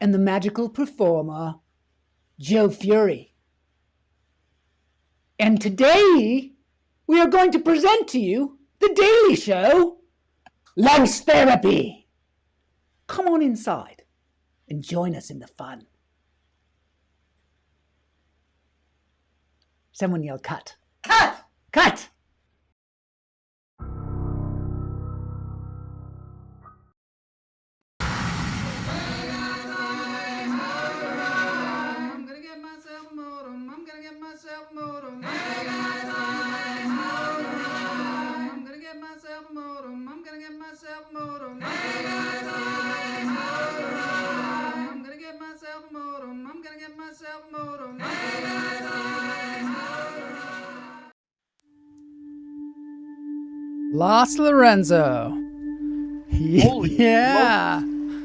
And the magical performer, Joe Fury. And today, we are going to present to you The Daily Show, Lunch Therapy. Come on inside and join us in the fun. Someone yell, cut. Cut! Cut! Blas Lorenzo.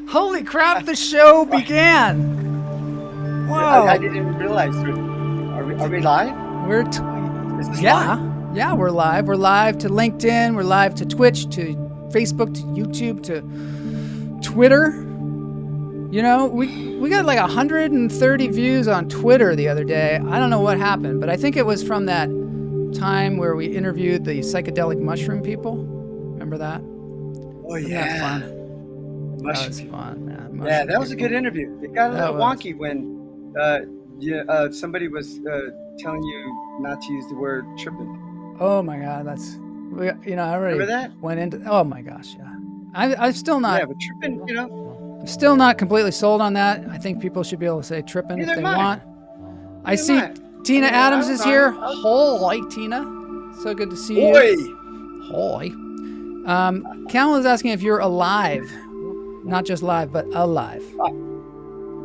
Holy crap, the show began. Whoa. I didn't realize. Are we live? Yeah, we're live. We're live to LinkedIn. We're live to Twitch, to Facebook, to YouTube, to Twitter. You know, we got like 130 views on Twitter the other day. I don't know what happened, but I think it was from that time where we interviewed the psychedelic mushroom people. Remember that? Oh, yeah. That was fun, man. Yeah, that was a good interview. It got a little wonky when somebody was telling you not to use the word tripping. Oh my God, I already Remember that? went into. Oh my gosh, yeah. I'm still not. Yeah, but tripping, I'm still not completely sold on that. I think people should be able to say tripping if they want. I see Tina Adams is here. Hi, Tina. So good to see you. Hi. Cal is asking if you're alive, not just live, but alive.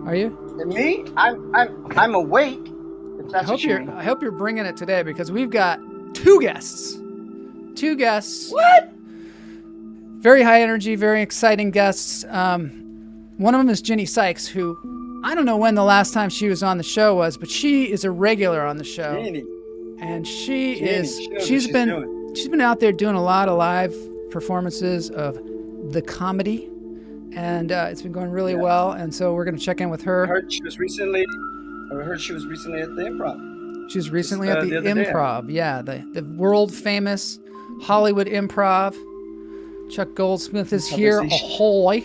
Are you? Me? I'm awake. If that's I hope you're bringing it today because we've got two guests. What? Very high energy, very exciting guests. One of them is Gini Sikes, who I don't know when the last time she was on the show was, but she is a regular on the show. Gini. And she's been out there doing a lot of live performances of the comedy, and it's been going really well. And so we're going to check in with her. I heard she was recently at the Improv. She was recently at the Improv, the world famous Hollywood Improv. Chuck Goldsmith is here. Ahoy!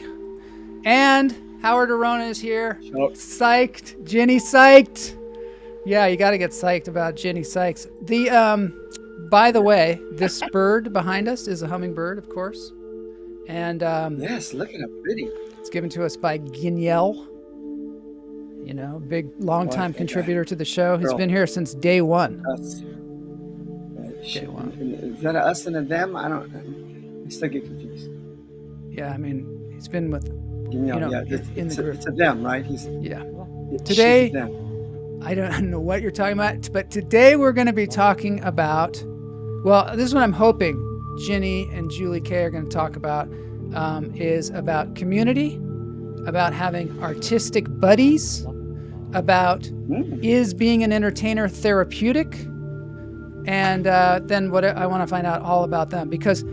And Howard Arona is here. Psyched. Gini psyched. Yeah, you got to get psyched about Gini Sikes. By the way, this bird behind us is a hummingbird, of course. And yes, look at how pretty. It's given to us by Guignel. You know, big long-time contributor to the show. He's been here since day one. Day one. Is that an us and a them? I still get confused. Yeah, I mean, he's been with in the group. It's a them, right? Today, I don't know what you're talking about, but today we're going to be talking about, well, this is what I'm hoping Ginny and Julie Kay are going to talk about, is about community, about having artistic buddies, about is being an entertainer therapeutic, and then what I want to find out all about them, because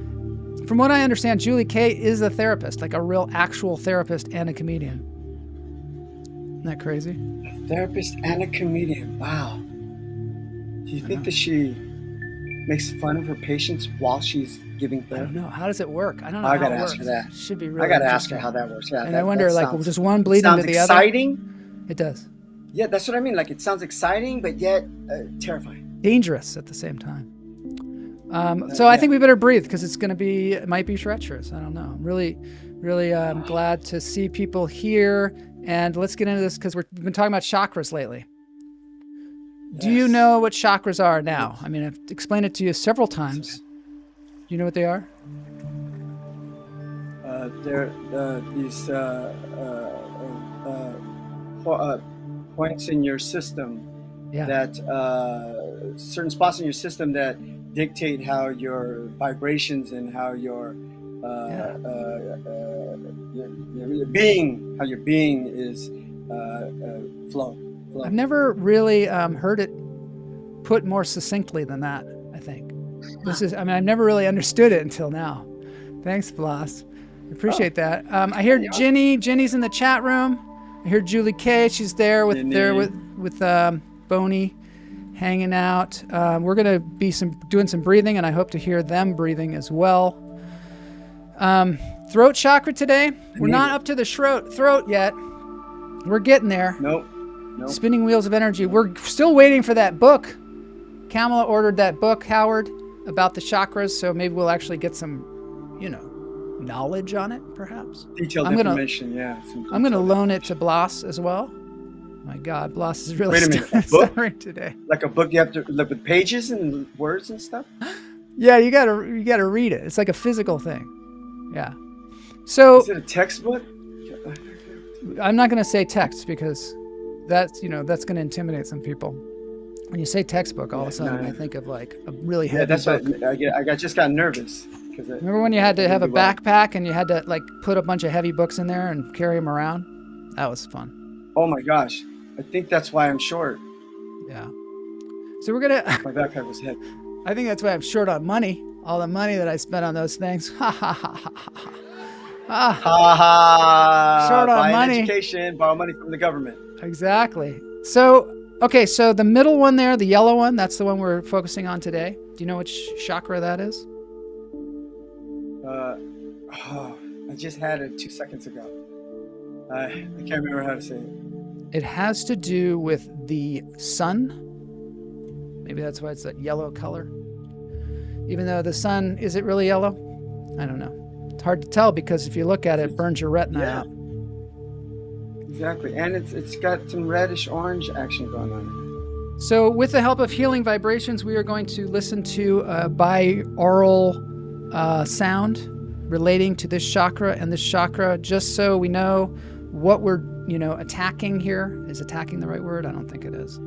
from what I understand, Julie Kay is a therapist, like a real actual therapist and a comedian. Isn't that crazy? A therapist and a comedian. Wow. Do you think that she makes fun of her patients while she's giving therapy? I don't know. How does it work? I don't know I how gotta it ask works. her that. Should be really I gotta ask interesting. her how that works. Yeah, and I wonder, like, does one bleed into the exciting. other? It does. Yeah, that's what I mean. Like, it sounds exciting, but yet terrifying. Dangerous at the same time. So I think we better breathe because it might be treacherous. I don't know. I'm really glad to see people here. And let's get into this because we've been talking about chakras lately. Yes. Do you know what chakras are now? I mean, I've explained it to you several times. Do you know what they are? They're these points in your system that certain spots in your system that dictate how your vibrations and how your being is flow. I've never really heard it put more succinctly than that. I think I've never really understood it until now. Thanks, Blas. I appreciate that. I hear Ginny. Ginny's in the chat room. I hear Julie K. She's there with Boney, hanging out. We're gonna be doing some breathing, and I hope to hear them breathing as well. Throat chakra today. We're not up to the throat yet. We're getting there. Nope. Spinning wheels of energy. We're still waiting for that book. Kamala ordered that book, Howard, about the chakras, so maybe we'll actually get some, knowledge on it, perhaps. Detailed information, yeah. I'm going to loan it to Blas as well. My God, Blas is really suffering today. Like a book you have to look with pages and words and stuff? Yeah, you gotta read it. It's like a physical thing. Yeah. So is it a textbook? I'm not going to say text because that's going to intimidate some people. When you say textbook, all of a sudden I think of like a really heavy book. What I just got nervous. Remember when you had to have a backpack and you had to like put a bunch of heavy books in there and carry them around? That was fun. Oh my gosh. I think that's why I'm short. Yeah. So we're going to... My backpack was heavy. I think that's why I'm short on money. All the money that I spent on those things. Ha ha ha ha ha. Ha ha. Short on money. Education, borrow money from the government. Exactly. So, okay, so the middle one there, the yellow one, that's the one we're focusing on today. Do you know which chakra that is? I just had it 2 seconds ago. I can't remember how to say it. It has to do with the sun. Maybe that's why it's that yellow color. Even though the sun, is it really yellow? I don't know. It's hard to tell because if you look at it, it burns your retina out. Exactly. And it's got some reddish orange action going on in it. So with the help of healing vibrations, we are going to listen to a binaural sound relating to this chakra and this chakra, just so we know what we're, attacking here. Is attacking the right word? I don't think it is.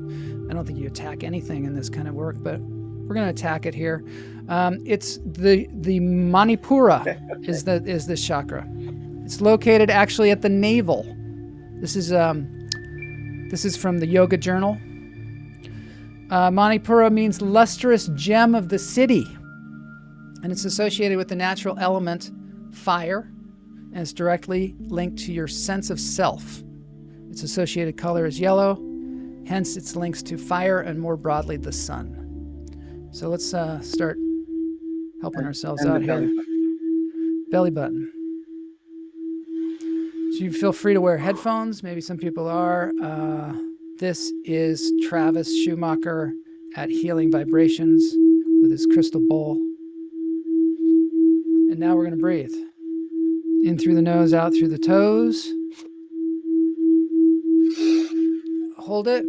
I don't think you attack anything in this kind of work, but we're going to attack it here. It's the Manipura is this chakra. It's located actually at the navel. This is from the Yoga Journal. Manipura means lustrous gem of the city, and it's associated with the natural element fire, and it's directly linked to your sense of self. Its associated color is yellow, hence its links to fire and more broadly the sun. So let's start helping ourselves out here. Belly button. So you feel free to wear headphones. Maybe some people are. This is Travis Schumacher at Healing Vibrations with his crystal bowl. And now we're going to breathe. In through the nose, out through the toes. Hold it.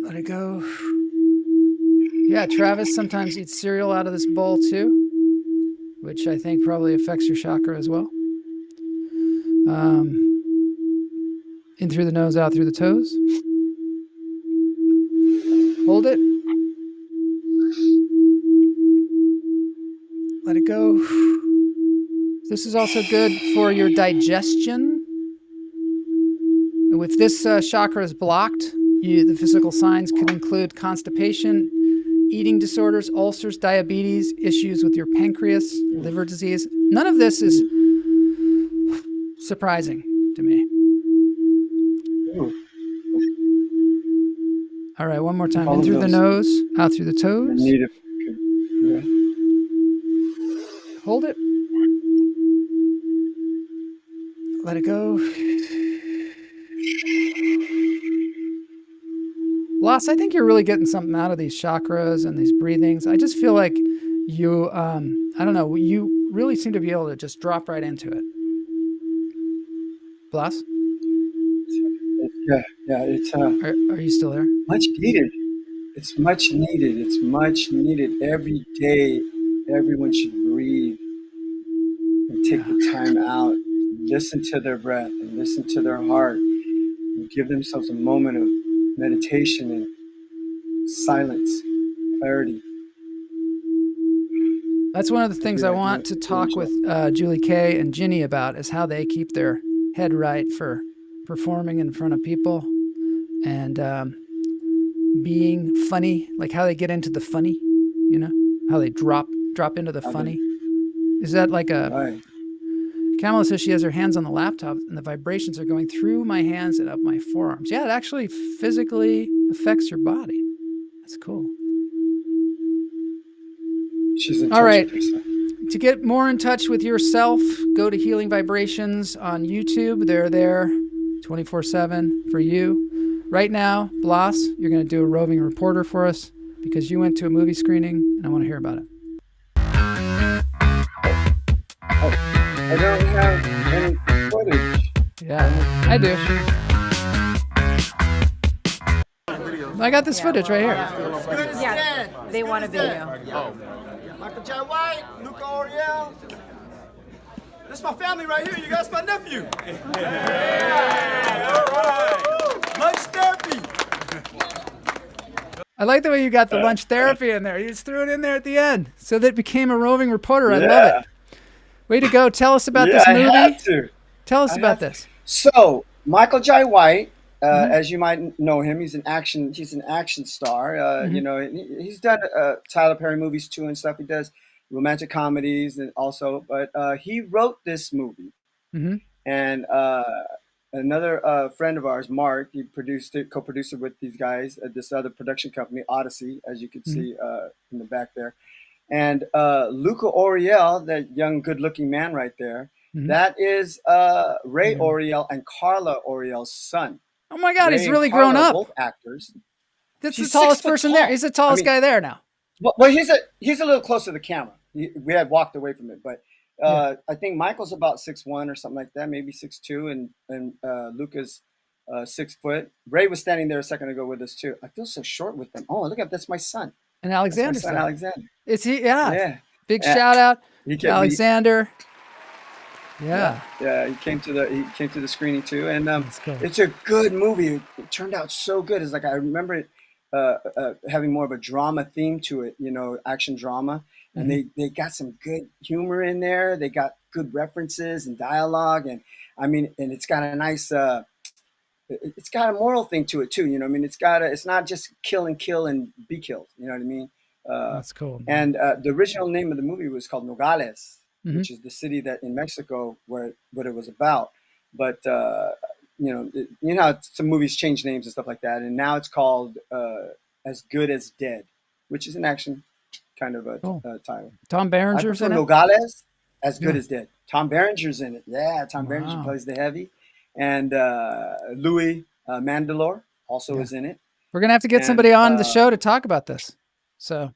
Let it go. Yeah, Travis sometimes eats cereal out of this bowl too, which I think probably affects your chakra as well. In through the nose, out through the toes. Hold it. Let it go. This is also good for your digestion. And if this chakra is blocked, the physical signs could include constipation, eating disorders, ulcers, diabetes, issues with your pancreas, liver disease. None of this is surprising to me. All right, one more time. In through the nose, out through the toes. Yeah. Hold it. Let it go. Blas, I think you're really getting something out of these chakras and these breathings. I just feel like you, I don't know, you really seem to be able to just drop right into it. Blas? Yeah, it's Are you still there? much needed. It's much needed. It's much needed. Every day, everyone should breathe and take the time out, listen to their breath and listen to their heart, and give themselves a moment of meditation and silence, clarity. That's one of the things I want to talk with Julie Kay and Gini about, is how they keep their head right for performing in front of people and being funny, like how they get into the funny, you know, how they drop into the funny. Is that like a... Right. Kamala says she has her hands on the laptop and the vibrations are going through my hands and up my forearms. Yeah, it actually physically affects your body. That's cool. She's in touch. All right. With herself. To get more in touch with yourself, go to Healing Vibrations on YouTube. They're there 24/7 for you. Right now, Blas, you're going to do a roving reporter for us because you went to a movie screening and I want to hear about it. I don't have any footage. Yeah, I do. I got this footage right here. Yeah, they want to be you. Oh. Michael J. White, Luca Oriel. This is my family right here. You guys, my nephew. Yeah. All right. Lunch therapy. I like the way you got the lunch therapy in there. You just threw it in there at the end, so that it became a roving reporter. I love it. Way to go. Tell us about this movie. I had to. Tell us about this. So, Michael J. White, as you might know him, he's an action star. You know, he's done Tyler Perry movies too and stuff. He does romantic comedies and also, but he wrote this movie. And another friend of ours, Mark, he produced it, co-produced it with these guys at this other production company, Odyssey, as you can see in the back there. And Luca Oriel, that young, good-looking man right there, that is Ray Oriel and Carla Oriel's son. Oh my God, Ray he's really and Carla grown are up. both actors. That's the tallest person there. He's the tallest guy there now. Well, he's a little close to the camera. We had walked away from it, but I think Michael's about 6'1" or something like that, maybe 6'2", and Luca's 6 foot. Ray was standing there a second ago with us too. I feel so short with them. Oh, look at that's my son. And Alexander's son, Alexander. Is he? Yeah. Big shout out to Alexander. Yeah. He came to the screening too, and it's a good movie. It turned out so good. It's like I remember it having more of a drama theme to it, you know, action drama, and they got some good humor in there. They got good references and dialogue, and I mean, and it's got a nice. It's got a moral thing to it too, you know. I mean, it's not just kill and be killed. You know what I mean? That's cool. Man. And the original name of the movie was called Nogales, which is the city that in Mexico what it was about. But you know how some movies change names and stuff like that, and now it's called As Good as Dead, which is an action kind of a title. Tom Berenger's in it. Nogales, As Good as Dead. Tom Berenger's in it. Yeah, Tom Berenger plays the heavy. And Louis Mandylor also is in it. We're gonna have to get somebody on the show to talk about this. So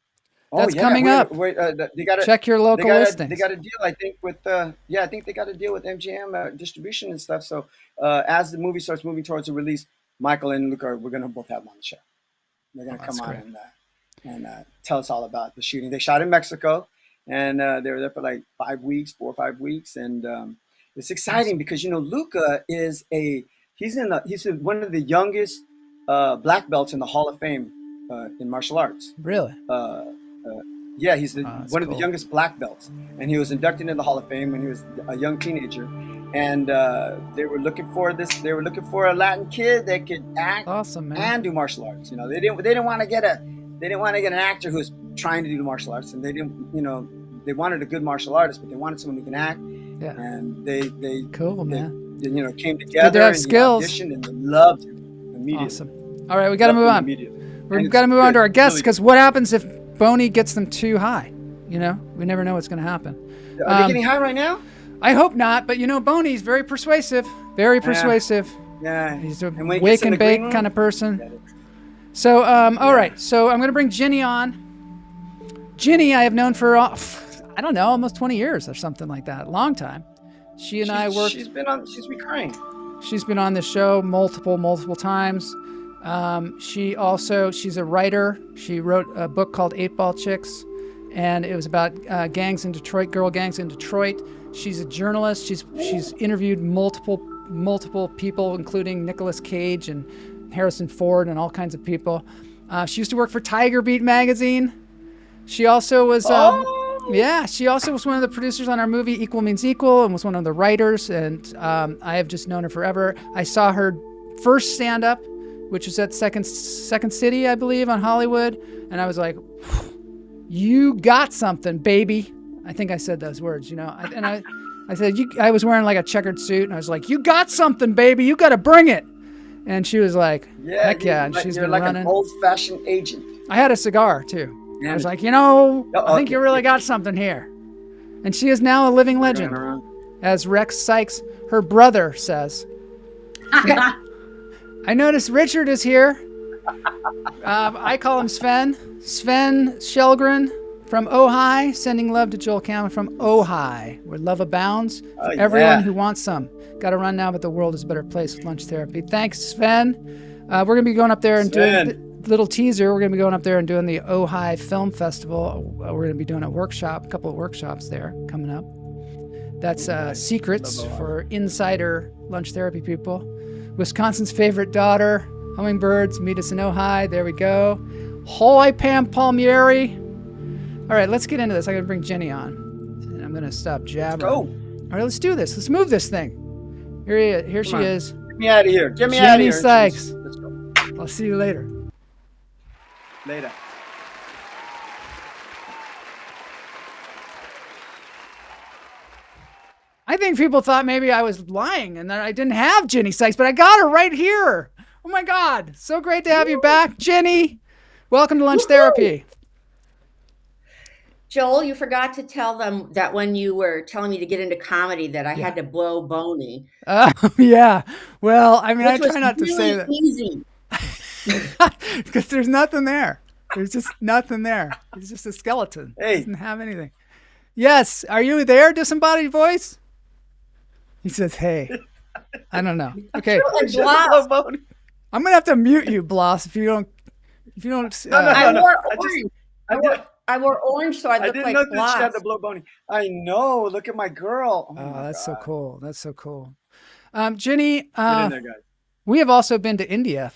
that's coming up. Check your local listings. They got a deal, I think, with I think they got a deal with MGM distribution and stuff. So as the movie starts moving towards a release, Michael and Luca, we're gonna both have them on the show. They're gonna come on and tell us all about the shooting. They shot in Mexico, and they were there for like 4 or 5 weeks, and it's exciting because, you know, Luca is he's one of the youngest black belts in the Hall of Fame in martial arts. Really? Yeah, he's one of the youngest black belts, and he was inducted into the Hall of Fame when he was a young teenager. And they were looking for a Latin kid that could act and do martial arts. You know, they didn't want to get an actor who was trying to do martial arts, and they didn't, you know, they wanted a good martial artist, but they wanted someone who can act. Yeah. And they you know, came together and auditioned and they loved him immediately. Awesome. All right, we got to move on. We've got to move on to our guests, because what happens if Boney gets them too high? You know, we never know what's going to happen. Are they getting high right now? I hope not, but you know, Boney's very persuasive. Very persuasive. Yeah. He's a wake and bake kind of person. So, all right. So I'm going to bring Ginny on. Ginny, I have known for, I don't know, almost 20 years or something like that. Long time. She's recurring. She's been on the show multiple times. She's a writer. She wrote a book called 8-Ball Chicks, and it was about gangs in Detroit, girl gangs in Detroit. She's a journalist. She's interviewed multiple people, including Nicolas Cage and Harrison Ford and all kinds of people. She used to work for Tiger Beat magazine. She also was, she also was one of the producers on our movie Equal Means Equal, and was one of the writers. And I have just known her forever. I saw her first stand-up, which was at Second City, I believe, on Hollywood, and I was like, "You got something, baby." I think I said those words, you know. I said, I was wearing like a checkered suit, and I was like, "You got something, baby. You got to bring it." And she was like, "Heck yeah!" And she's been like running. An old-fashioned agent. I had a cigar too. Yeah. I was like, I think you really got something here. And she is now a living legend, as Rex Sykes, her brother, says. I noticed Richard is here. I call him Sven. Sven Shelgren from Ojai, sending love to Joel Cameron from Ojai, where love abounds. Everyone who wants some. Got to run now, but the world is a better place with lunch therapy. Thanks, Sven. We're going to be going up there and doing... Little teaser, we're going to be going up there and doing the Ojai Film Festival. We're going to be doing a couple of workshops there coming up. That's secrets for insider lunch therapy people. Wisconsin's favorite daughter, hummingbirds, meet us in Ojai. There we go. Hoy Pam Palmieri. All right, let's get into this. I'm going to bring Jenny on. And I'm going to stop jabbering. Go. All right, let's do this. Let's move this thing. Here she is. Get me out of here. Get me out of here. Gini Sikes. Let's go. I'll see you later. Later. I think people thought maybe I was lying and that I didn't have Gini Sikes, but I got her right here. Oh my God. So great to have you back, Ginny. Welcome to Lunch Therapy. Joel, you forgot to tell them that when you were telling me to get into comedy that I had to blow Boney. Yeah. Well, I mean, I try not to really say that. Easy. Because there's nothing there. There's just nothing there. It's just a skeleton. Hey. It doesn't have anything. Yes. Are you there, disembodied voice? He says, hey. I don't know. Okay. Blas. I'm going to have to mute you, Blas, if you don't. I wore orange, so I look like Blas. I didn't know that she had to blow Boney. I know. Look at my girl. Oh, that's so cool. That's so cool. Ginny, Get in there, guys. we have also been to India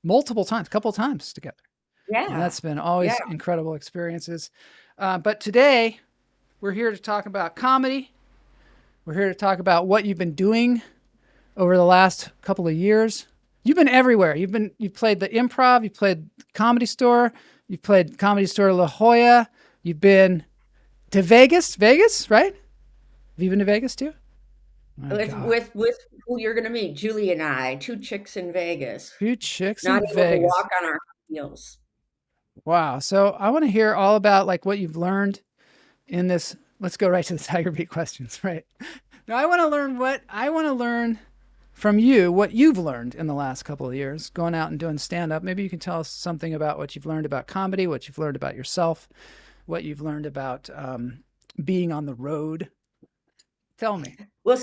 multiple times, a couple of times together. Yeah. And that's been always incredible experiences. But today, we're here to talk about comedy. We're here to talk about what you've been doing over the last couple of years. You've been everywhere. You've played the Improv. You played Comedy Store. You've played Comedy Store La Jolla. You've been to Vegas, right? Have you been to Vegas too? With who you're going to meet, Julie and I, 2 chicks in Vegas. 2 chicks Not in able Vegas. to walk on our heels. Wow. So I want to hear all about like what you've learned in this. Let's go right to the Tiger Beat questions, right? Now I want to learn from you what you've learned in the last couple of years, going out and doing stand-up. Maybe you can tell us something about what you've learned about comedy, what you've learned about yourself, what you've learned about being on the road. Tell me. Well,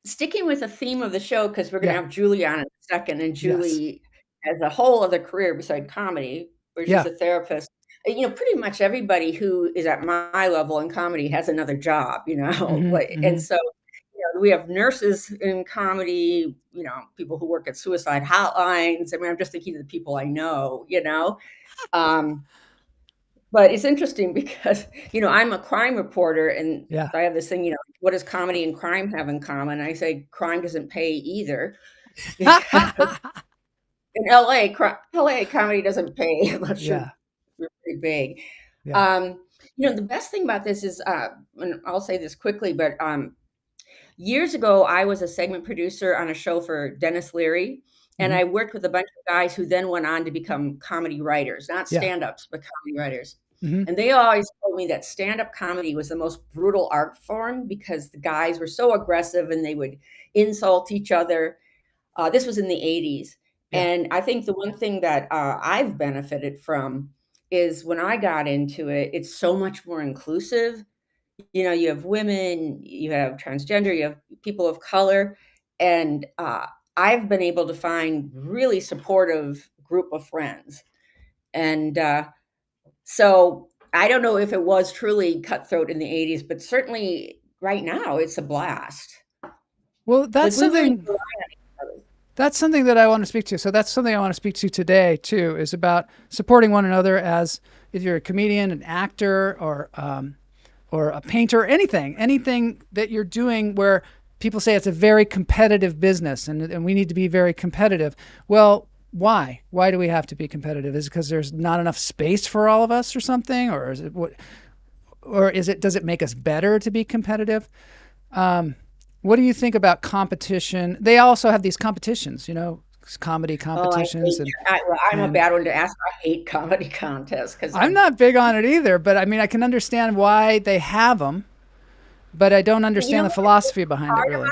sticking with the theme of the show, because we're going to have Julie on in a second, and Julie has a whole other career beside comedy, where she's a therapist. You know, pretty much everybody who is at my level in comedy has another job, you know, and so we have nurses in comedy, you know, people who work at suicide hotlines. I mean, I'm just thinking of the people I know, you know. But it's interesting because, you know, I'm a crime reporter, and I have this thing, you know, what does comedy and crime have in common? I say crime doesn't pay either. In LA, comedy doesn't pay unless you're pretty big. You know, the best thing about this is, and I'll say this quickly, but years ago, I was a segment producer on a show for Dennis Leary, And I worked with a bunch of guys who then went on to become comedy writers, not stand-ups, but comedy writers. And they always told me that stand-up comedy was the most brutal art form because the guys were so aggressive and they would insult each other. This was in the 80s. And I think the one thing that I've benefited from is when I got into it, it's so much more inclusive. You know, you have women, you have transgender, you have people of color. And I've been able to find really supportive group of friends. And so I don't know if it was truly cutthroat in the 80s, but certainly right now it's a blast. Well, that's something that I want to speak to. So that's something I want to speak to today too, is about supporting one another as if you're a comedian, an actor, or a painter, anything that you're doing where people say it's a very competitive business and we need to be very competitive. Well, why? Why do we have to be competitive? Is it because there's not enough space for all of us or something? Or is it what? Or does it make us better to be competitive? What do you think about competition? They also have these competitions, you know, comedy competitions. I'm a bad one to ask. I hate comedy contests because I'm not big on it either. But I mean, I can understand why they have them, but I don't understand the philosophy behind it really.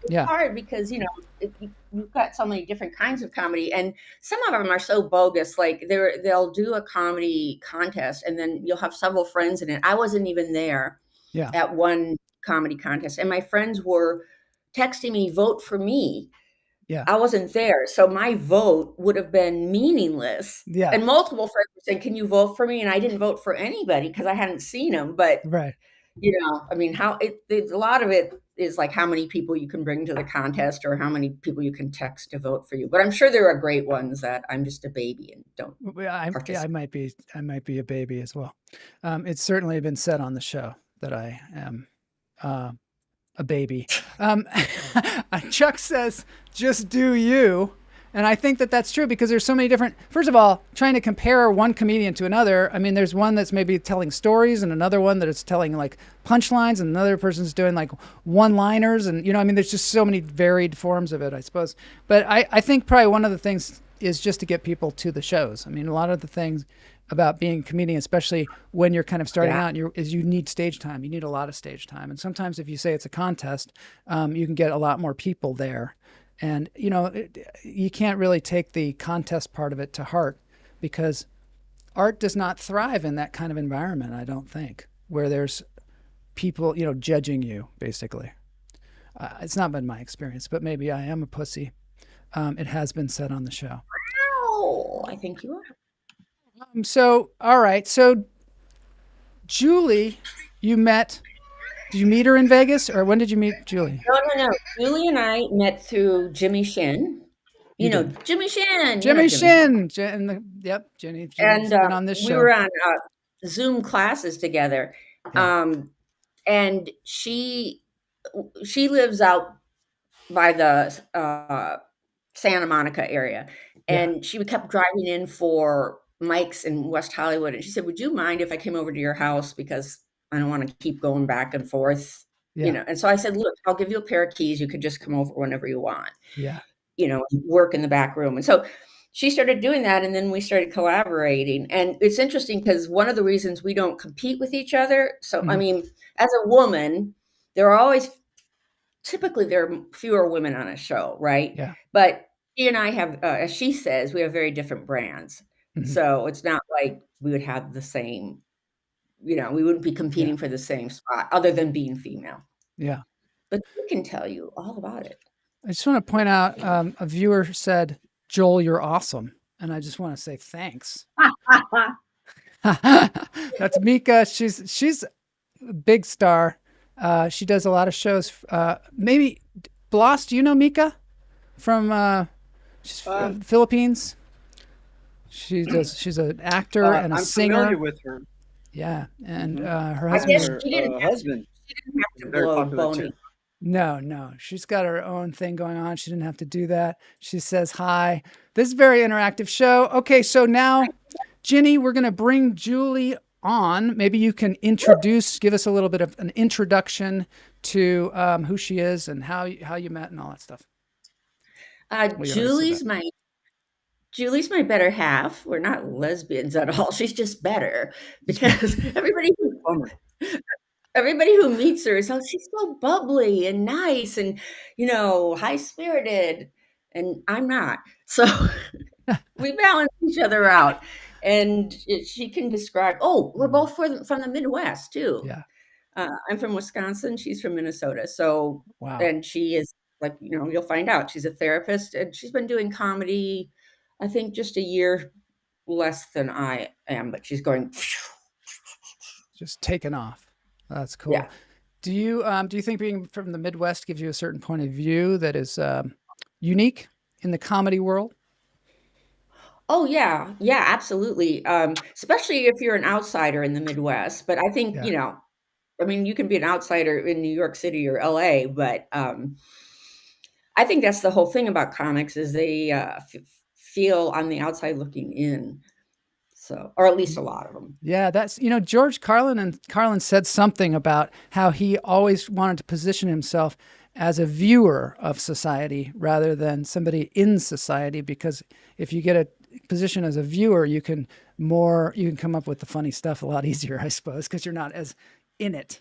It's hard because, you know, you've got so many different kinds of comedy, and some of them are so bogus. Like they'll do a comedy contest, and then you'll have several friends in it. I wasn't even there at one comedy contest, and my friends were texting me, "Vote for me." Yeah, I wasn't there, so my vote would have been meaningless. Yeah, and multiple friends were saying, "Can you vote for me?" And I didn't vote for anybody because I hadn't seen them. But you know, I mean, a lot of it is like how many people you can bring to the contest or how many people you can text to vote for you. But I'm sure there are great ones that I'm just a baby and don't. I might be a baby as well. It's certainly been said on the show that I am a baby. Chuck says, "Just do you." And I think that that's true because there's so many different, first of all, trying to compare one comedian to another. I mean, there's one that's maybe telling stories and another one that is telling like punchlines and another person's doing like one-liners. And, you know, I mean, there's just so many varied forms of it, I suppose. But I think probably one of the things is just to get people to the shows. I mean, a lot of the things about being a comedian, especially when you're kind of starting out, is you need stage time. You need a lot of stage time. And sometimes if you say it's a contest, you can get a lot more people there. And, you know, you can't really take the contest part of it to heart because art does not thrive in that kind of environment, I don't think, where there's people, you know, judging you, basically. It's not been my experience, but maybe I am a pussy. It has been said on the show. Oh, I think you are. So, all right. So, Julie, did you meet her in Vegas, or when did you meet Julie? No. Julie and I met through Jimmy Shin. You know, Jimmy Shin. Jimmy Shin. Yep, Jenny's been on this show. We were on Zoom classes together. Yeah. And she lives out by the Santa Monica area. And she kept driving in for mics in West Hollywood. And she said, "Would you mind if I came over to your house? Because I don't want to keep going back and forth." You know, and so I said, "Look, I'll give you a pair of keys. You could just come over whenever you want." Yeah. You know, work in the back room. And so she started doing that. And then we started collaborating. And it's interesting because one of the reasons we don't compete with each other. So, I mean, as a woman, typically there are fewer women on a show, right? Yeah. But she and I have, as she says, we have very different brands. So it's not like we would have the same, you know, we wouldn't be competing for the same spot other than being female. Yeah. But we can tell you all about it. I just want to point out, a viewer said, "Joel, you're awesome." And I just want to say thanks. That's Mika. She's a big star. She does a lot of shows. Maybe Blas, do you know Mika from Philippines? She's an actor and a singer. I'm familiar with her. Yeah, and her husband. She didn't have to blow Boney. No. She's got her own thing going on. She didn't have to do that. She says hi. This is a very interactive show. Okay, so now, Ginny, we're going to bring Julie on. Maybe you can give us a little bit of an introduction to who she is and how you met and all that stuff. We already said that. Julie's my better half. We're not lesbians at all. She's just better because everybody who meets her is, oh, she's so bubbly and nice and, high spirited. And I'm not. So we balance each other out. And she can describe, we're both from the Midwest too. Yeah. I'm from Wisconsin. She's from Minnesota. So, wow. And she is like, you'll find out she's a therapist and she's been doing comedy, I think just a year less than I am, but she's going just taken off. That's cool. Yeah. Do you think being from the Midwest gives you a certain point of view that is unique in the comedy world? Oh yeah, absolutely. Especially if you're an outsider in the Midwest. But I think you can be an outsider in New York City or LA, but I think that's the whole thing about comics is they feel on the outside looking in. So, or at least a lot of them. Yeah, that's, George Carlin said something about how he always wanted to position himself as a viewer of society rather than somebody in society, because if you get a position as a viewer, you can come up with the funny stuff a lot easier, I suppose, because you're not as in it.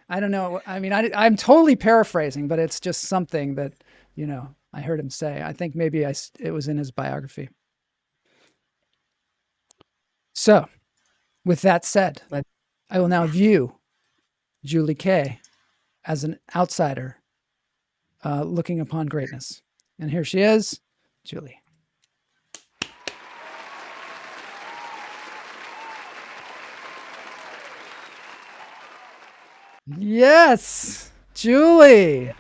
I don't know. I mean, I'm totally paraphrasing, but it's just something that, I heard him say. I think maybe it was in his biography. So, with that said, I will now view Julie Kay as an outsider looking upon greatness. And here she is, Julie. Yes, Julie.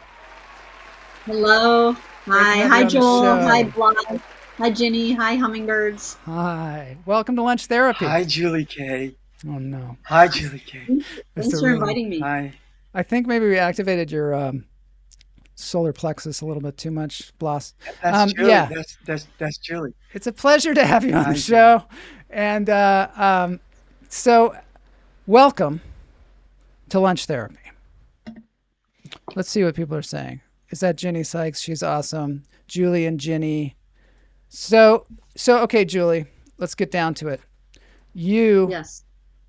Hello. Hi, Joel. Hi, Blas. Hi, Ginny. Hi, hummingbirds. Hi. Welcome to Lunch Therapy. Hi, Julie Kay. Oh, no. Hi, Julie Kay. Thanks for inviting me. Hi. I think maybe we activated your solar plexus a little bit too much, Blas. That's Julie. Yeah. That's Julie. It's a pleasure to have you on the show. And so welcome to Lunch Therapy. Let's see what people are saying. Is that Gini Sikes? She's awesome. Julie and Ginny. So okay, Julie, let's get down to it. You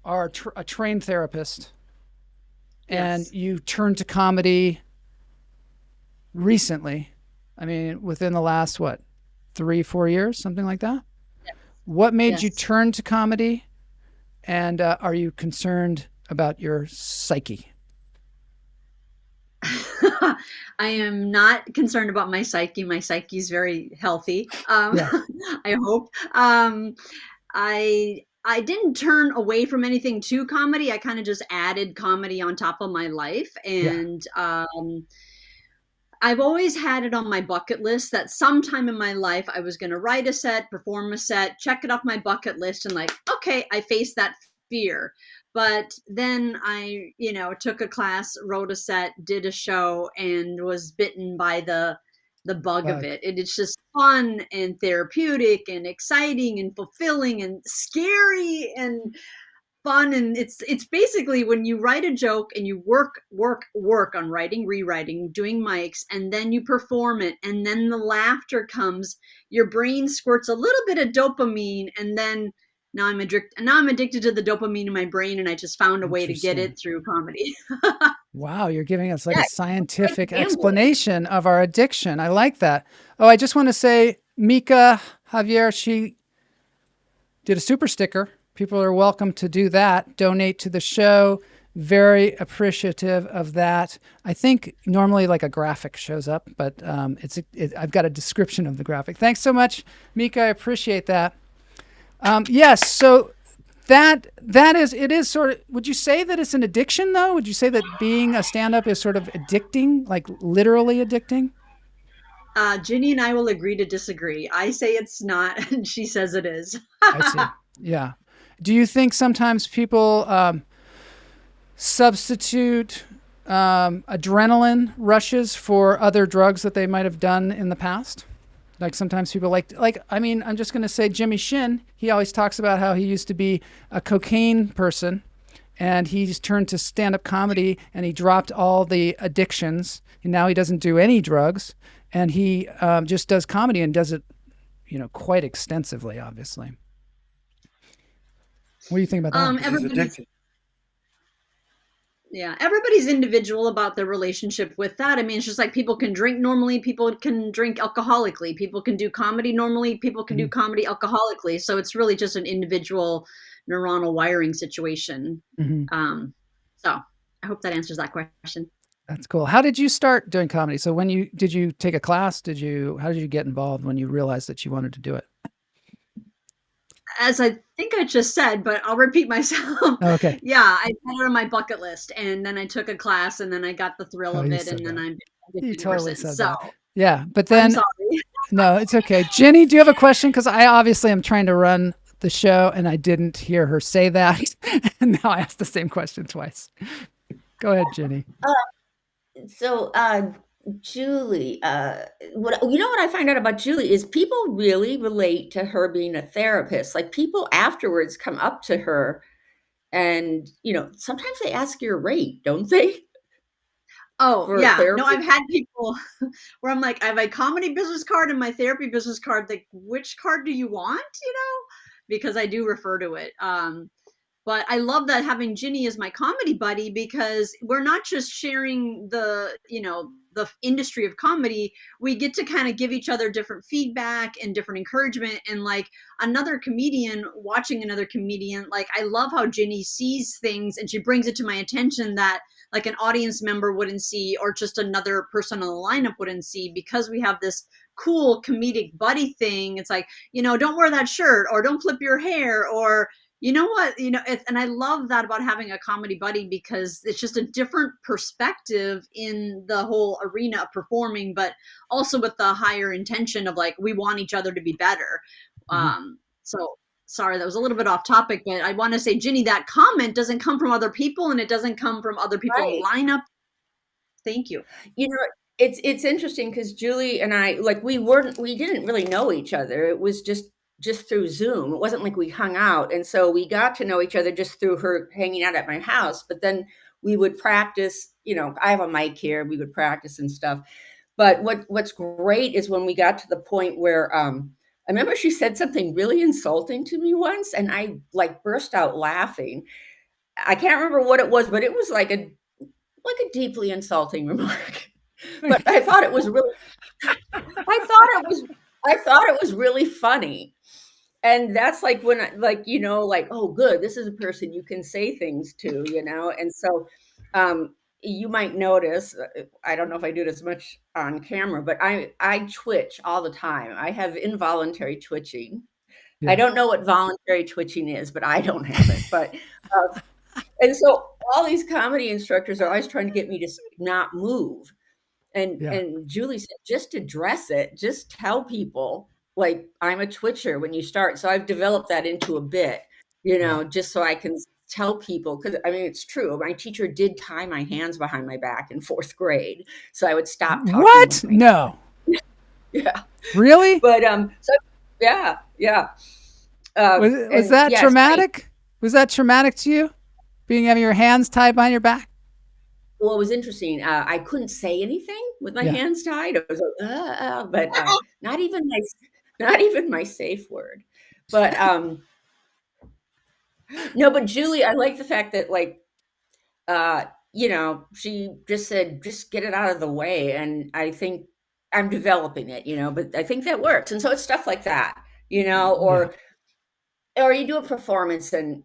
are a trained therapist, and you turned to comedy recently. I mean, within the last, 3-4 years, something like that? Yes. What made you turn to comedy, and are you concerned about your psyche? I am not concerned about my psyche. My psyche is very healthy. I hope. I didn't turn away from anything to comedy. I kind of just added comedy on top of my life. And I've always had it on my bucket list that sometime in my life I was going to write a set, perform a set, check it off my bucket list, and okay, I faced that fear. But then I, took a class, wrote a set, did a show, and was bitten by the bug of it. It's just fun and therapeutic and exciting and fulfilling and scary and fun. And it's basically when you write a joke and you work on writing, rewriting, doing mics, and then you perform it, and then the laughter comes, your brain squirts a little bit of dopamine, and then now I'm addicted to the dopamine in my brain, and I just found a way to get it through comedy. Wow, you're giving us a scientific explanation of our addiction. I like that. Oh, I just want to say, Mika Javier, she did a super sticker. People are welcome to do that. Donate to the show. Very appreciative of that. I think normally a graphic shows up, but I've got a description of the graphic. Thanks so much, Mika. I appreciate that. Yes. So that is sort of, would you say that it's an addiction though? Would you say that being a stand-up is sort of addicting, like literally addicting? Ginny and I will agree to disagree. I say it's not, and she says it is. I see. Yeah. Do you think sometimes people substitute adrenaline rushes for other drugs that they might have done in the past? Like sometimes people I'm just going to say Jimmy Shin, he always talks about how he used to be a cocaine person and he's turned to stand-up comedy and he dropped all the addictions and now he doesn't do any drugs and he just does comedy and does it, quite extensively, obviously. What do you think about that? He's addicted. Yeah, everybody's individual about their relationship with that. I mean, it's just like people can drink normally, people can drink alcoholically, people can do comedy normally, people can do comedy alcoholically. So it's really just an individual neuronal wiring situation. So I hope that answers that question. That's cool. How did you start doing comedy? So did you take a class? How did you get involved when you realized that you wanted to do it? As I think I just said, but I'll repeat myself. Okay. Yeah, I had it on my bucket list, and then I took a class, and then I got the thrill of it, and then you totally said that. So yeah, but then I'm sorry. No, it's okay. Ginny, do you have a question? Because I obviously am trying to run the show, and I didn't hear her say that, and now I asked the same question twice. Go ahead, Ginny. So, Julie, what I find out about Julie is people really relate to her being a therapist. Like people afterwards come up to her and, sometimes they ask your rate, don't they? Oh, yeah. No, I've had people where I'm like, I have a comedy business card and my therapy business card. Like, which card do you want? Because I do refer to it. But I love that having Ginny as my comedy buddy, because we're not just sharing the industry of comedy. We get to kind of give each other different feedback and different encouragement. And like another comedian watching another comedian, like I love how Ginny sees things and she brings it to my attention that like an audience member wouldn't see, or just another person on the lineup wouldn't see, because we have this cool comedic buddy thing. It's like, don't wear that shirt, or don't flip your hair, or you know what, and I love that about having a comedy buddy, because it's just a different perspective in the whole arena of performing, but also with the higher intention of like, we want each other to be better. So sorry, that was a little bit off topic, but I want to say, Ginny, that comment doesn't come from other people, and it doesn't come from other people in the lineup. Thank you. It's interesting because Julie and I, like, we didn't really know each other. It was just through Zoom. It wasn't like we hung out. And so we got to know each other just through her hanging out at my house. But then we would practice, I have a mic here, we would practice and stuff. But what's great is when we got to the point where I remember she said something really insulting to me once, and I like burst out laughing. I can't remember what it was, but it was like a deeply insulting remark. But I thought it was really I thought it was really funny. And that's like when oh, good, this is a person you can say things to, And so you might notice, I don't know if I do this much on camera, but I twitch all the time. I have involuntary twitching. Yeah. I don't know what voluntary twitching is, but I don't have it. But and so all these comedy instructors are always trying to get me to not move. And Julie said, just address it. Just tell people, like, I'm a twitcher when you start. So I've developed that into a bit, just so I can tell people. Because, I mean, it's true. My teacher did tie my hands behind my back in 4th grade. So I would stop talking. What? No. Yeah. Really? But, so, yeah. Was that traumatic? Was that traumatic to you? Having your hands tied behind your back? Well, it was interesting. I couldn't say anything with my hands tied. It was like, but not even my safe word. But no. But Julie, I like the fact that she just said, just get it out of the way, and I think I'm developing it. But I think that works, and so it's stuff like that. Or you do a performance and.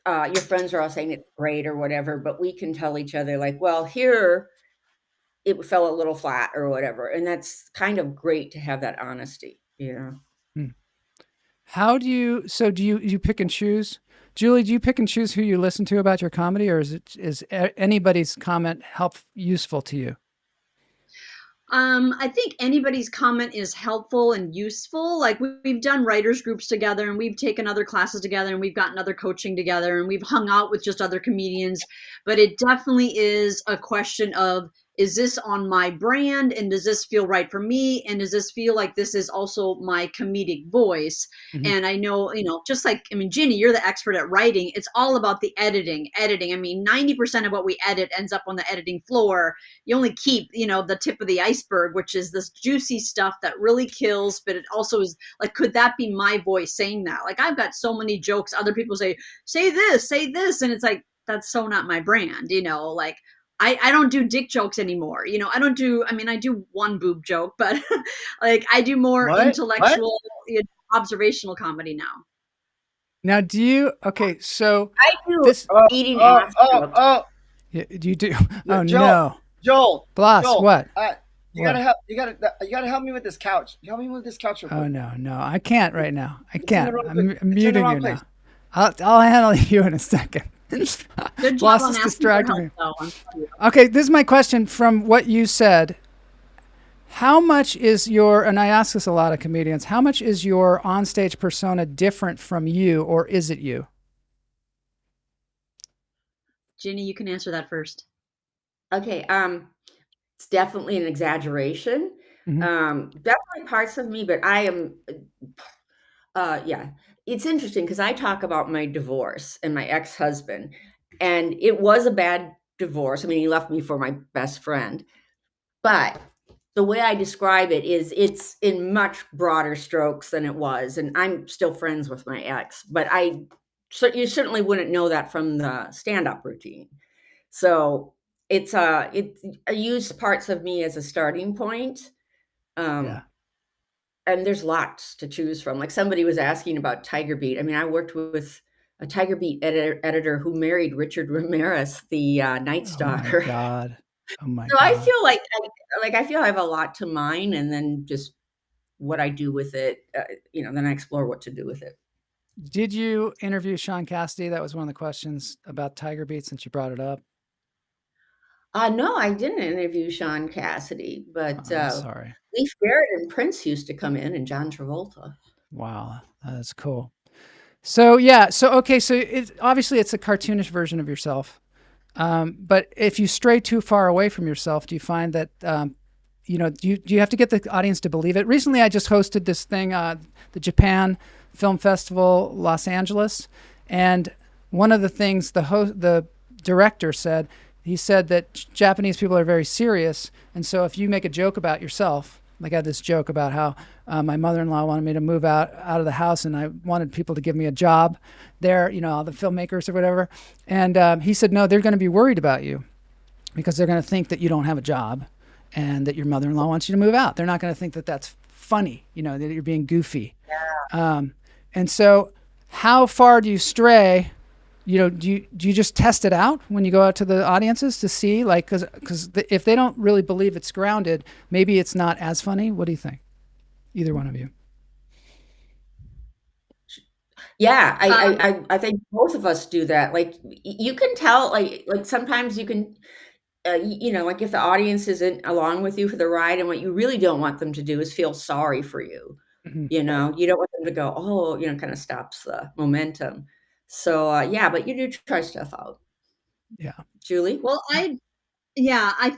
Your friends are all saying it's great or whatever, but we can tell each other like, well, here it fell a little flat or whatever. And that's kind of great to have that honesty, How do you pick and choose? Julie, do you pick and choose who you listen to about your comedy, or is anybody's comment useful to you? I think anybody's comment is helpful and useful. Like we've done writers groups together, and we've taken other classes together, and we've gotten other coaching together, and we've hung out with just other comedians. But it definitely is a question of is this on my brand? And does this feel right for me? And does this feel like this is also my comedic voice? Mm-hmm. And I know, just like, Ginny, you're the expert at writing. It's all about the editing. I mean, 90% of what we edit ends up on the editing floor. You only keep, the tip of the iceberg, which is this juicy stuff that really kills, but it also is like, could that be my voice saying that? Like, I've got so many jokes. Other people say this. And it's like, that's so not my brand, like, I don't do dick jokes anymore. I do one boob joke, but like I do more intellectual, observational comedy now. Now, do you, okay, so I do this, eating ass jokes. Yeah, you do. Yeah, Oh no, Joel, Blas, what? You gotta help me with this couch. Help me with this couch real quick. Oh no, I can't right now. I It's can't. in the wrong- I'm it's in the muting wrong you place. now. I'll handle you in a second. Good job Blas on is asking distracting for me. help, though. I'm sorry. Okay, this is my question from what you said. How much is and I ask this a lot of comedians, how much is your onstage persona different from you, or is it you? Ginny, you can answer that first. Okay, it's definitely an exaggeration. Definitely parts of me, but I am, yeah. It's interesting because I talk about my divorce and my ex-husband, and it was a bad divorce. I mean, he left me for my best friend, but the way I describe it is it's in much broader strokes than it was, and I'm still friends with my ex, but you certainly wouldn't know that from the stand-up routine. So I use parts of me as a starting point. Yeah. And there's lots to choose from. Like somebody was asking about Tiger Beat. I mean, I worked with a Tiger Beat editor who married Richard Ramirez, the Night Stalker. Oh my God. Oh my So God. I feel I feel I have a lot to mine, and then just what I do with it. Then I explore what to do with it. Did you interview Sean Cassidy? That was one of the questions about Tiger Beat, since you brought it up. No, I didn't interview Sean Cassidy, but I'm sorry. Leif Garrett and Prince used to come in, and John Travolta. Wow, that's cool. So yeah, okay, so obviously it's a cartoonish version of yourself, but if you stray too far away from yourself, do you find that do you have to get the audience to believe it? Recently, I just hosted this thing, the Japan Film Festival, Los Angeles, and one of the things the director said. He said that Japanese people are very serious, and so if you make a joke about yourself, like I had this joke about how my mother-in-law wanted me to move out of the house, and I wanted people to give me a job there, all the filmmakers or whatever, and he said, no, they're going to be worried about you because they're going to think that you don't have a job and that your mother-in-law wants you to move out. They're not going to think that that's funny, that you're being goofy. Yeah. And so how far do you stray? Do you just test it out when you go out to the audiences to see, like, because if they don't really believe it's grounded, maybe it's not as funny? What do you think? Either one of you. Yeah, I think both of us do that. Like you can tell, like sometimes you can, like if the audience isn't along with you for the ride, and what you really don't want them to do is feel sorry for you. Mm-hmm. You don't want them to go, oh, kind of stops the momentum. So yeah, but you do try stuff out. Yeah. Julie? Well, I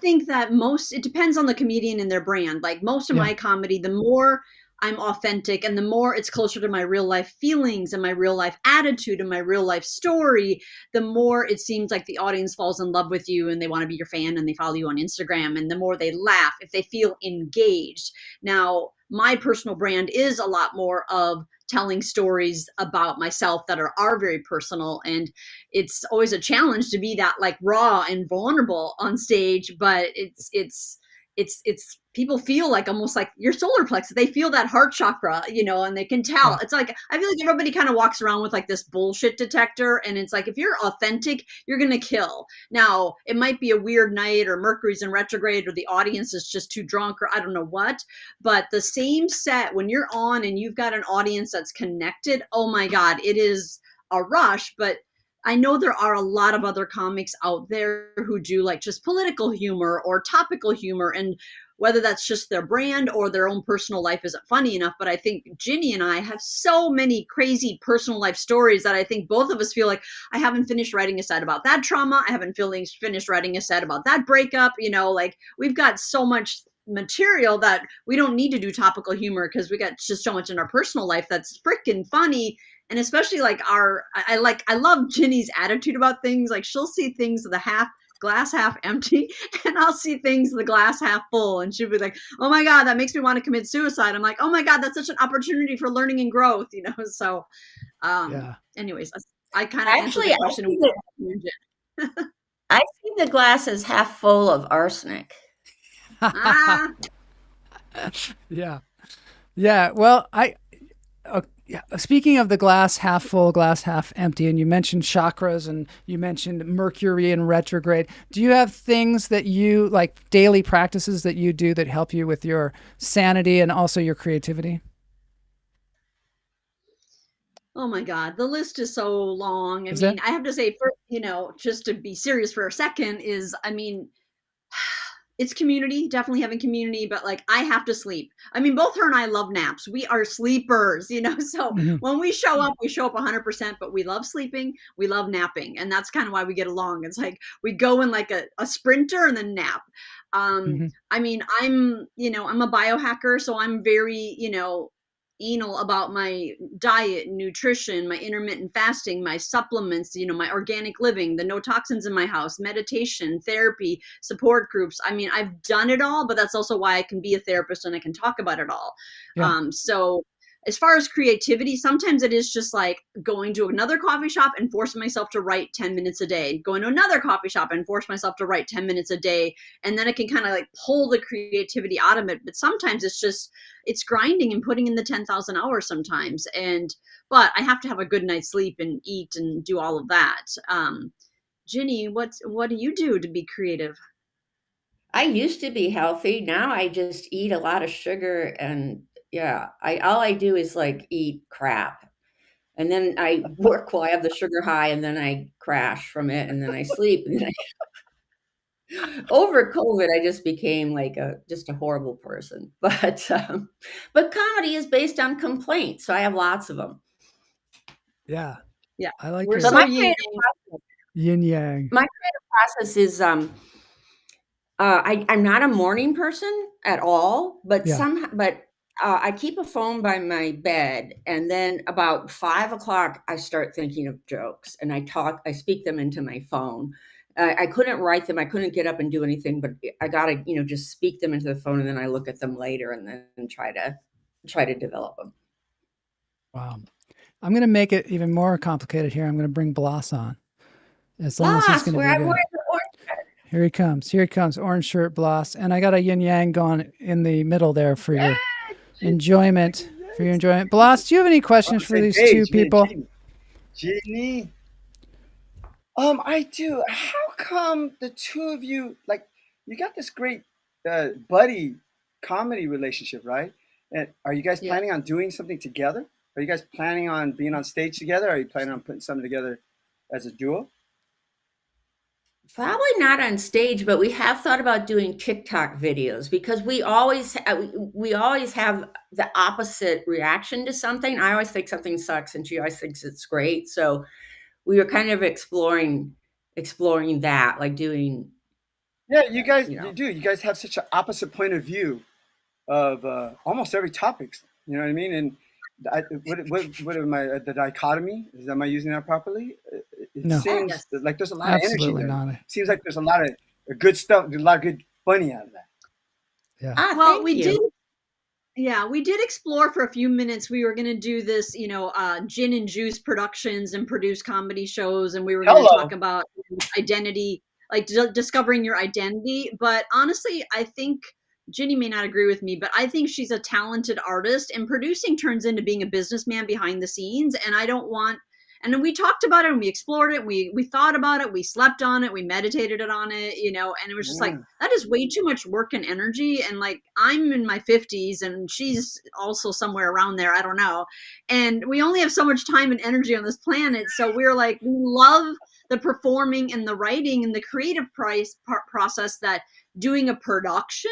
think that it depends on the comedian and their brand. Like most of my comedy, the more I'm authentic and the more it's closer to my real life feelings and my real life attitude and my real life story, the more it seems like the audience falls in love with you and they want to be your fan and they follow you on Instagram, and the more they laugh if they feel engaged. Now, my personal brand is a lot more of telling stories about myself that are very personal, and it's always a challenge to be that like raw and vulnerable on stage, but it's people feel like almost like your solar plexus. They feel that heart chakra, and they can tell. Yeah. It's like, I feel like everybody kind of walks around with like this bullshit detector. And it's like, if you're authentic, you're going to kill. Now, it might be a weird night or Mercury's in retrograde or the audience is just too drunk or I don't know what, but the same set when you're on and you've got an audience that's connected, oh my God, it is a rush. But I know there are a lot of other comics out there who do like just political humor or topical humor, and whether that's just their brand or their own personal life isn't funny enough. But I think Ginny and I have so many crazy personal life stories that I think both of us feel like I haven't finished writing a set about that trauma. I haven't finished writing a set about that breakup. Like we've got so much material that we don't need to do topical humor because we got just so much in our personal life that's freaking funny. And especially like I love Ginny's attitude about things. Like she'll see things the glass half empty, and I'll see things the glass half full, and she'll be like, oh my God, that makes me want to commit suicide. I'm like, oh my God, that's such an opportunity for learning and growth, so anyways, I kind of answered the question. I see the glass as half full of arsenic. Yeah. Well, speaking of the glass half full, glass half empty, and you mentioned chakras and you mentioned Mercury in retrograde. Do you have things that you like, daily practices that you do that help you with your sanity and also your creativity? Oh my God, the list is so long. I have to say, just to be serious for a second, it's community, definitely having community, but like I have to sleep. Both her and I love naps. We are sleepers, so when we show up 100%, but we love sleeping, we love napping. And that's kind of why we get along. It's like we go in like a sprinter and then nap. I'm a biohacker, so I'm very, anal about my diet, nutrition, my intermittent fasting, my supplements, my organic living, the no toxins in my house, meditation, therapy, support groups. I've done it all, but that's also why I can be a therapist and I can talk about it all. Yeah. So as far as creativity, sometimes it is just like going to another coffee shop and forcing myself to write 10 minutes a day, going to another coffee shop and force myself to write 10 minutes a day. And then I can kind of like pull the creativity out of it. But sometimes it's grinding and putting in the 10,000 hours sometimes. But I have to have a good night's sleep and eat and do all of that. Ginny, what do you do to be creative? I used to be healthy. Now I just eat a lot of sugar, and all I do is like eat crap. And then I work while I have the sugar high, and then I crash from it, and then I sleep. And then over COVID, I just became like just a horrible person. But comedy is based on complaints, so I have lots of them. Yeah. I like your yin yang. My creative process is I'm not a morning person at all, but I keep a phone by my bed, and then about 5 o'clock, I start thinking of jokes, and I speak them into my phone. I couldn't write them. I couldn't get up and do anything, but I got to, just speak them into the phone, and then I look at them later and then try to develop them. Wow. I'm going to make it even more complicated here. I'm going to bring Blas on. As long as he's going to be good. Here he comes. Orange shirt, Blas. And I got a yin yang going in the middle there for your enjoyment. Blas, do you have any questions for these two people? Gini. I do. How come the two of you, like, you got this great buddy comedy relationship, right? And are you guys planning on doing something together? Are you guys planning on being on stage together? Are you planning on putting something together as a duo? Probably not on stage, but we have thought about doing TikTok videos because we always have the opposite reaction to something. I always think something sucks, and she always thinks it's great. So we were kind of exploring that, like doing. Yeah, you guys do. You guys have such an opposite point of view of almost every topic. You know what I mean? And what am I? The dichotomy? Am I using that properly? It seems like there's a lot of energy there. Not. Seems like there's a lot of good stuff, a lot of good funny out of that. Yeah. Well, we did. Yeah, we did explore for a few minutes. We were going to do this, Gin and Juice Productions and produce comedy shows, and we were going to talk about identity, like discovering your identity. But honestly, I think Ginny may not agree with me, but I think she's a talented artist, and producing turns into being a businessman behind the scenes. And I don't want And then we talked about it and we explored it. We thought about it. We slept on it. We meditated on it, you know, and it was just like, that is way too much work and energy. And like, I'm in my 50s and she's also somewhere around there. I don't know. And we only have so much time and energy on this planet. So we're like, we love the performing and the writing and the creative process, that doing a production,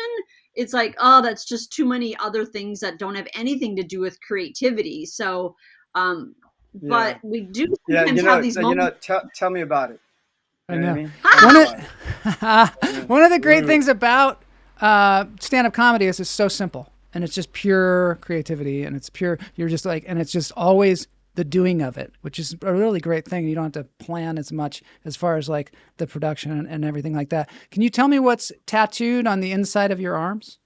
it's like, oh, that's just too many other things that don't have anything to do with creativity. So, but we do sometimes have these moments. Tell me about it. I know. One of the great things about stand-up comedy is it's so simple, and it's just pure creativity, and it's pure. You're just like, and it's just always the doing of it, which is a really great thing. You don't have to plan as much as far as like the production and everything like that. Can you tell me what's tattooed on the inside of your arms?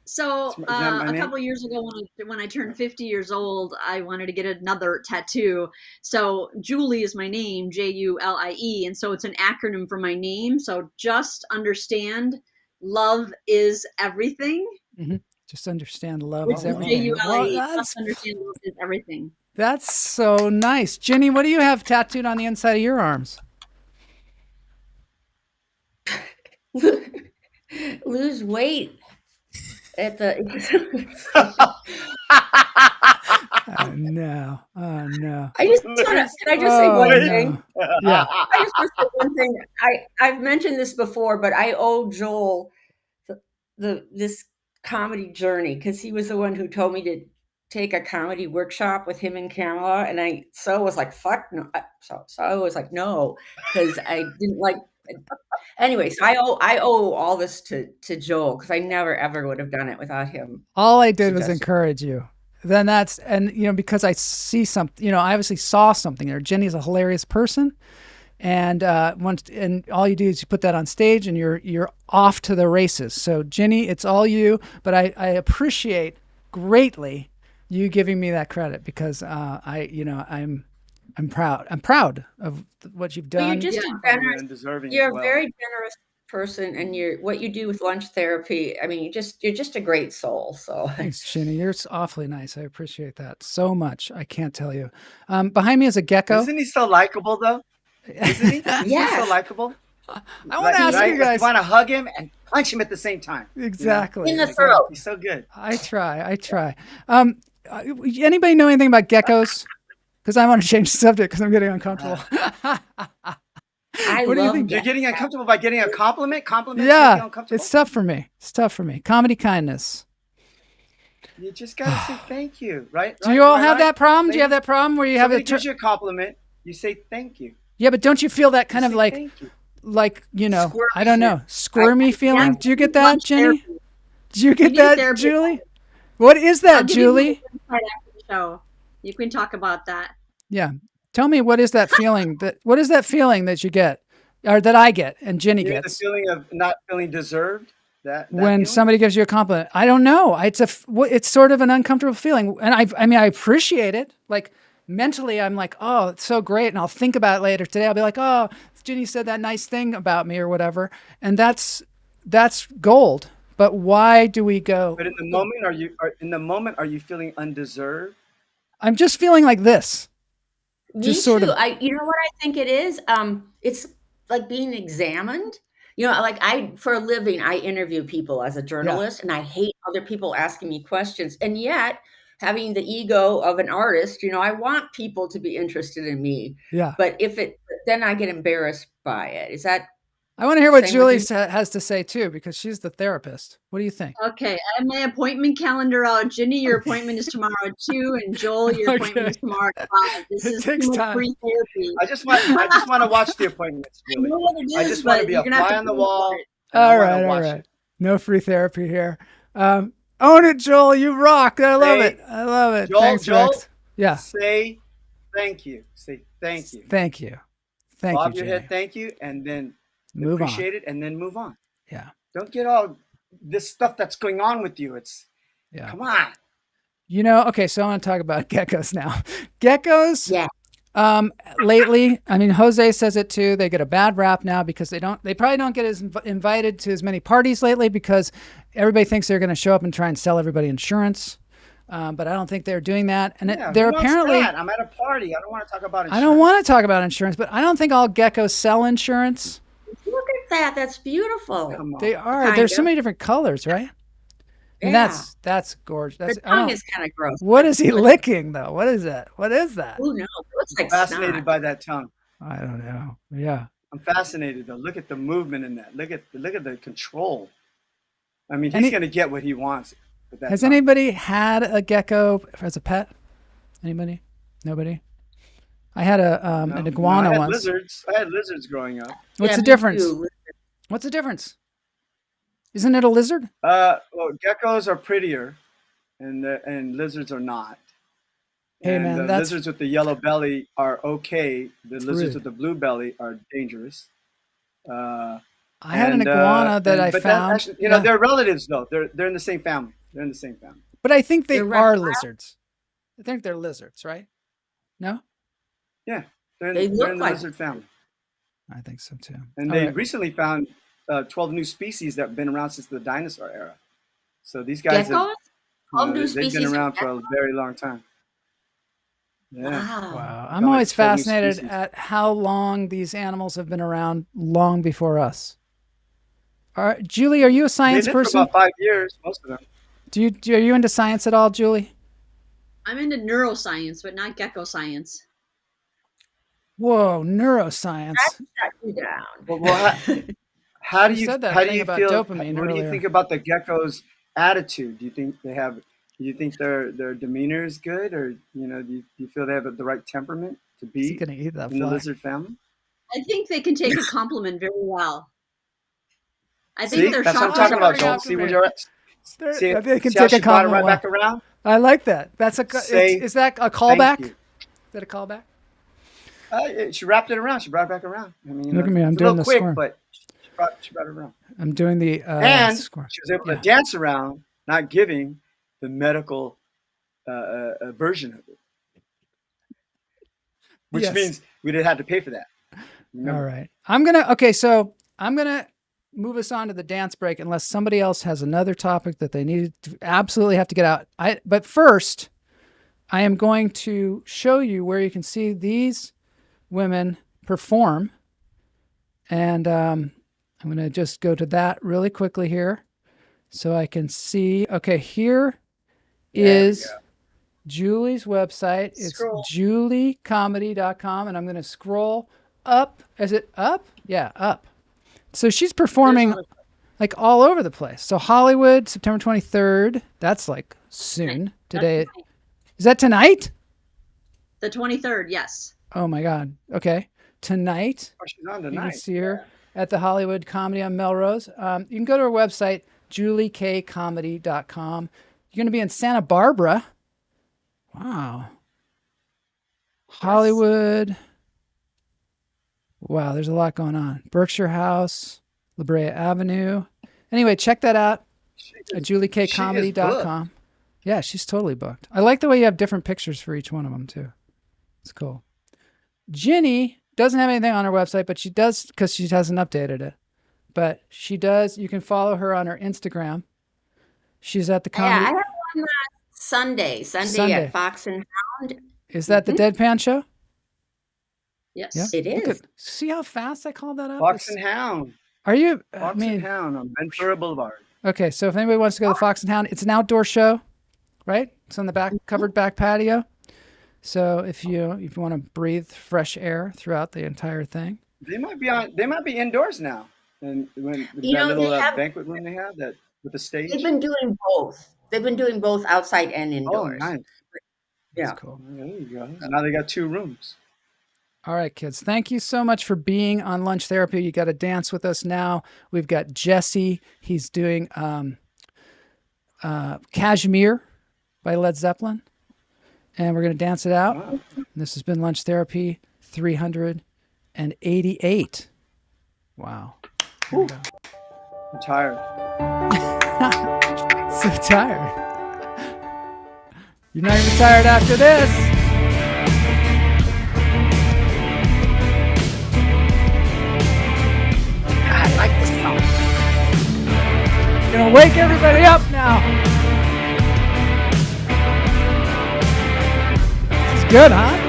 So a couple years ago, when I turned 50 years old, I wanted to get another tattoo. So Julie is my name, Julie, and so it's an acronym for my name. So just understand, love is everything. Mm-hmm. Just understand, love is everything. Julie, just understand, love is everything. That's so nice, Ginny. What do you have tattooed on the inside of your arms? Lose weight. At the Oh no! Oh no! Can I just say one thing? Yeah. I just want to say one thing. I've mentioned this before, but I owe Joel this comedy journey, because he was the one who told me to take a comedy workshop with him and Kamala, and I was like, fuck no. So I was like, no, because I didn't like. Anyway, so I owe all this to Joel, because I never ever would have done it without him. All I did was encourage you. Then because I see something, I obviously saw something there. Jenny's a hilarious person, and all you do is you put that on stage, and you're off to the races. So Jenny, it's all you. But I appreciate greatly you giving me that credit, because I'm proud. I'm proud of what you've done. Well, you're just you're a very generous person, and what you do with lunch therapy. I mean, you're just a great soul. So thanks, Ginny. You're awfully nice. I appreciate that so much. I can't tell you. Behind me is a gecko. Isn't he so likable though? Isn't he? Yeah. He's so likable. I want to ask you guys. You want to hug him and punch him at the same time. Exactly. In the throat. He's so good. I try. Anybody know anything about geckos? Because I want to change the subject, because I'm getting uncomfortable. What do you think? You're getting uncomfortable by getting a compliment? Compliments Yeah, uncomfortable? it's tough for me. Comedy kindness. You just got to say thank you, right? Do you all have that problem? Do you have that problem where you have Somebody gives you a compliment, you say thank you. Yeah, but don't you feel that kind of like, Squirmy. I don't know, squirmy feeling? Do you get that, Jenny? Do you get that, Julie? What is that, Julie? Show. You can talk about that. Yeah. Tell me, what is that feeling? What is that feeling that you get, or that I get, and Jenny gets? The feeling of not feeling deserved. That when feeling? somebody gives you a compliment, I don't know. It's sort of an uncomfortable feeling, and I appreciate it. Like mentally, I'm like, oh, it's so great, and I'll think about it later today. I'll be like, oh, Jenny said that nice thing about me or whatever, and that's gold. But why do we go? But in the moment, are you feeling undeserved? I'm just feeling like this. Me just too. sort of. You know what I think it is? It's like being examined. For a living, I interview people as a journalist, and I hate other people asking me questions. And yet, having the ego of an artist, I want people to be interested in me. Yeah. But then I get embarrassed by it. Is that? I want to hear what Julie has to say too, because she's the therapist. What do you think? Okay, I have my appointment calendar out. Ginny, your appointment is tomorrow at 2, and Joel, your appointment is tomorrow at 5. This takes time. Free therapy. I just want to watch the appointments, Julie. I just want to be a fly on the wall. All right. No free therapy here. Own it, Joel. You rock. I love it. Joel, Thanks, Rex. Yeah. Say thank you. Say thank you. Thank you. Bob your head, thank you, and then appreciate it, and then move on. Yeah. Don't get all this stuff that's going on with you. Come on. Okay, so I want to talk about geckos now. Geckos. Yeah. Lately, I mean, Jose says it too. They get a bad rap now because they probably don't get invited to as many parties lately, because everybody thinks they're going to show up and try and sell everybody insurance. but I don't think they're doing that. And Yeah, they're who wants apparently. that? I'm at a party. I don't want to talk about insurance. I don't want to talk about insurance, but I don't think all geckos sell insurance. Look at that. That's beautiful. Come on. They are. Kind There's of. so many different colors, right? And Yeah. that's gorgeous. That's, The tongue is kind of gross. what is he licking though? What is that? What is that? Who knows? It looks I'm like fascinated snot. by that tongue. I don't know. Yeah. I'm fascinated though. Look at the movement in that. Look at the control. I mean, And he's going to get what he wants. With that Has tongue. anybody had a gecko as a pet? Anybody? Nobody? I had an iguana I had once. lizards. I had lizards growing up. What's Yeah, the me difference? too. What's the difference? Isn't it a lizard? Well, geckos are prettier, and lizards are not. Hey, and man, the that's- lizards with the yellow belly are okay. The It's lizards rude. with the blue belly are dangerous. I had an iguana that I but found. actually, they're relatives though. They're in the same family. They're in the same family. But I think they They're are reptiles? lizards. I think they're lizards, right? No? Yeah, they're They in look the like- lizard family. I think so too. And All they right. recently found 12 new species that have been around since the dinosaur era. So these guys Geckos? All new they've species been of around for a gecko? very long time. Yeah. Wow. Wow. I'm Like always 12 new fascinated species. at how long these animals have been around long before us. Julie, are you a They science lived for person? about 5 years, most of them. Are you into science at all, Julie? I'm into neuroscience, but not gecko science. Whoa, neuroscience. Shut you down. Well, how do You you said that how do thing you about feel? dopamine What do earlier. you think about the gecko's attitude? Do you think their demeanor is good, or do you feel they have the right temperament to Is he be gonna eat that in the fly? lizard family? I think they can take a compliment very well. I think See, they're that's what I'm shocked. talking about. Bring Joel. out See the where man. you're at. See, They can see how take a she brought it compliment right back well. around. I like that. That's is that a callback? you. Is that a callback? She wrapped it around. She brought it back around. I mean, Look at me, I'm it's a doing little the quick, squirm. but she brought it around. I'm doing the And squirm. she was able Yeah. to dance around, not giving the medical version of it, which Yes. means we didn't have to pay for that. Remember? All right. So I'm gonna move us on to the dance break unless somebody else has another topic that they need to absolutely have to get out. But first, I am going to show you where you can see these women perform. And I'm going to just go to that really quickly here so I can see. Okay, here is Julie's website. It's Scroll. juliecomedy.com, and I'm going to scroll up. Is it up? Yeah, up. So she's performing like all over the place. So Hollywood, September 23rd. That's like soon. Today. Is that tonight? The 23rd, yes. Oh my God. Okay. Tonight. Oh, she's on You tonight. can see her at the Hollywood Comedy on Melrose. You can go to her website, juliekcomedy.com. You're going to be in Santa Barbara. Wow. Hollywood. Wow, there's a lot going on. Berkshire House, La Brea Avenue. Anyway, check that out at juliekcomedy.com. Yeah, she's totally booked. I like the way you have different pictures for each one of them, too. It's cool. Ginny doesn't have anything on her website, but she does because she hasn't updated it. But she does. You can follow her on her Instagram. She's at the Yeah, I comedy. have one Sunday Sunday. at Fox and Hound. Is that the Deadpan show? Yes. Yeah. It Look is. see how fast I called that up? Fox and Hound. Are you? Fox and Hound on Ventura Boulevard. Okay, so if anybody wants to go to the Fox and Hound, it's an outdoor show, right? It's on the back covered back patio. So if you want to breathe fresh air throughout the entire thing, They might be indoors now. And when You that know, little they have- banquet room they have that with the stage. They've been doing both. They've been doing both outside and Oh, indoors. nice. Yeah. that's cool. There you go. Now they got 2 rooms. All right, kids. Thank you so much for being on Lunch Therapy. You got to dance with us now. We've got Jesse. He's doing Kashmir by Led Zeppelin. And we're going to dance it out. Wow. This has been Lunch Therapy 388. Wow. Here we go. I'm tired. So tired. You're not even tired after this. I like this song. Gonna wake everybody up now. good, huh?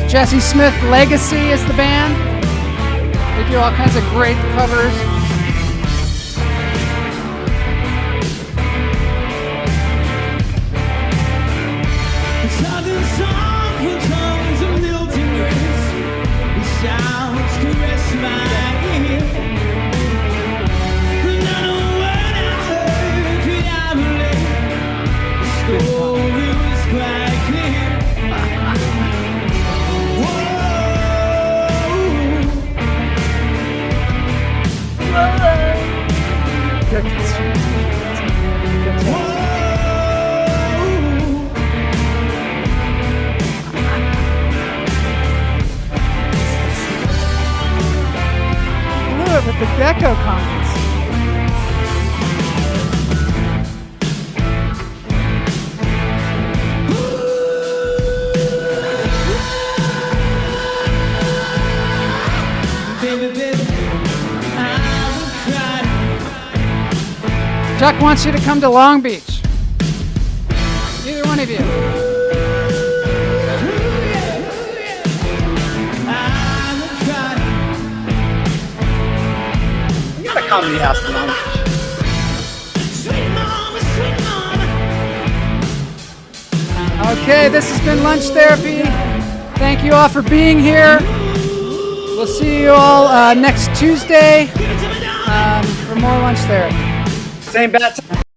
Jesse Smith Legacy is the band. They do all kinds of great covers. With the Gecko comments. Chuck wants you to come to Long Beach. Either one of you. Comedy house in Long Beach. Okay, this has been Lunch Therapy. Thank you all for being here. We'll see you all next Tuesday for more Lunch Therapy. Same bat time.